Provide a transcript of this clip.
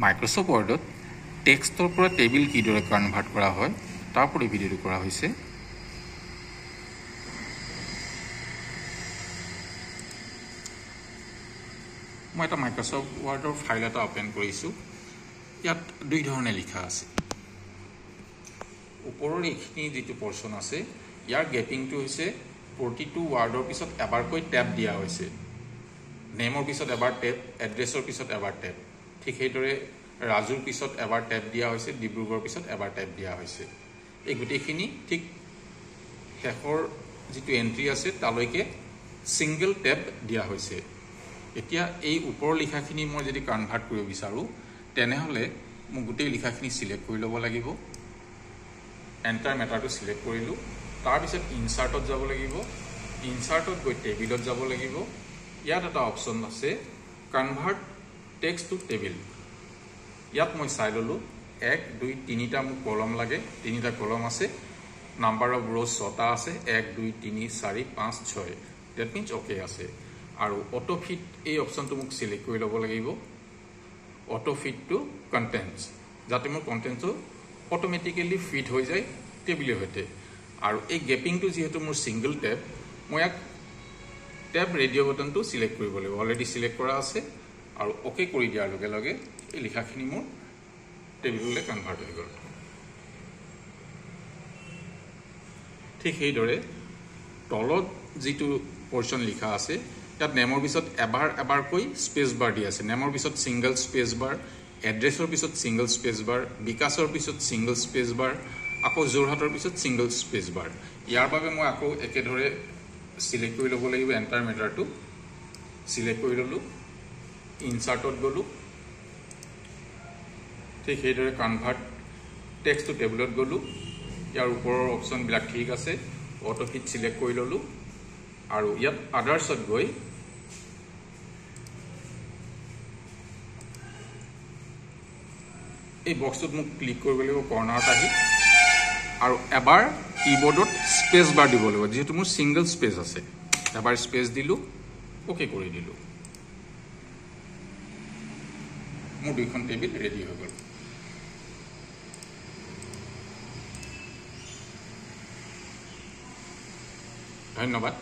Microsoft ৱৰ্ডত টেক্সটৰ পৰা table কিদৰে convert কৰা হয় তাৰ ওপৰত ভিডিঅ'টো কৰা হৈছে। মই এটা মাইক্ৰ'ছফ্ট ৱৰ্ডৰ ফাইল এটা ওপেন কৰিছোঁ। ইয়াত দুই ধৰণে লিখা আছে। ওপৰৰ এইখিনি যিটো পৰ্চন আছে ইয়াৰ গেপিংটো হৈছে প্ৰতিটো ৱাৰ্ডৰ পিছত এবাৰকৈ টেপ দিয়া হৈছে। নেমৰ পিছত এবাৰ টেপ, এড্ৰেছৰ পিছত এবাৰ টেপ। ঠিক সেইদৰে ৰাজুৰ পিছত এবাৰ টেপ দিয়া হৈছে, ডিব্ৰুগড়ৰ পিছত এবাৰ টেপ দিয়া হৈছে। এই গোটেইখিনি ঠিক শেষৰ যিটো এণ্ট্ৰি আছে তালৈকে ছিংগল টেপ দিয়া হৈছে। এতিয়া এই ওপৰৰ লিখাখিনি মই যদি কনভাৰ্ট কৰিব বিচাৰোঁ তেনেহ'লে মই গোটেই লিখাখিনি চিলেক্ট কৰি ল'ব লাগিব। এণ্টাৰ মেটাৰটো চিলেক্ট কৰিলোঁ। তাৰপিছত ইনচাৰ্টত যাব লাগিব। ইনচাৰ্টত গৈ টেবিলত যাব লাগিব। ইয়াত এটা অপশ্যন আছে কনভাৰ্ট টেক্সট টু টেবিল। ইয়াত মই চাই ল'লোঁ 1, 2, 3টা মোক কলম লাগে। 3টা কলম আছে। নাম্বাৰ অফ ৰ'জ 6টা আছে। 1, 2, 3, 4, 5, 6। ডেট মিনছ অ'কে আছে। আৰু অটোফিট এই অপশ্যনটো মোক চিলেক্ট কৰি ল'ব লাগিব। অটোফিট টু কণ্টেণ্টছ, যাতে মোৰ কণ্টেণ্টছটো অট'মেটিকেলি ফিট হৈ যায় টেবিলৰ সৈতে। আৰু এই গেপিংটো যিহেতু মোৰ ছিংগল টেপ, মই ইয়াক টেপ ৰেডিঅ' বটনটো চিলেক্ট কৰিব লাগিব। অলৰেডি চিলেক্ট কৰা আছে আৰু অ'কে কৰি দিয়াৰ লগে লগে এই লিখাখিনি মোৰ টেবিললৈ কনভাৰ্ট হৈ গ'ল। ঠিক সেইদৰে তলত যিটো পৰ্চন লিখা আছে তাত নেমৰ পিছত এবাৰকৈ স্পেচ বাৰ দিয়া আছে। নেমৰ পিছত ছিংগল স্পেচ বাৰ, এড্ৰেছৰ পিছত ছিংগল স্পেচ বাৰ, বিকাশৰ পিছত ছিংগল স্পেচ বাৰ, আকৌ যোৰহাটৰ পিছত ছিংগল স্পেচ বাৰ। ইয়াৰ বাবে মই আকৌ একেদৰে চিলেক্ট কৰি ল'ব লাগিব। এণ্টাৰ মেটাৰটো চিলেক্ট কৰি ল'লোঁ। ইনচাৰ্টত গ'লোঁ। ঠিক সেইদৰে কনভাৰ্ট টেক্সট টু টেবুলত গ'লোঁ। ইয়াৰ ওপৰৰ অপশ্যনবিলাক ঠিক আছে। অটোফিট চিলেক্ট কৰি ল'লোঁ আৰু ইয়াত আদাৰ্ছত গৈ এই বক্সটোত মোক ক্লিক কৰিব লাগিব কৰ্নাৰত আহি, আৰু এবাৰ কীবৰ্ডত স্পেচ বাৰ দিব লাগিব। যিহেতু মোৰ ছিংগল স্পেচ আছে, এবাৰ স্পেচ দিলোঁ, অ'কে কৰি দিলোঁ। মোৰ দুইখন টেবিল ৰেডি হৈ গ'ল। ধন্যবাদ।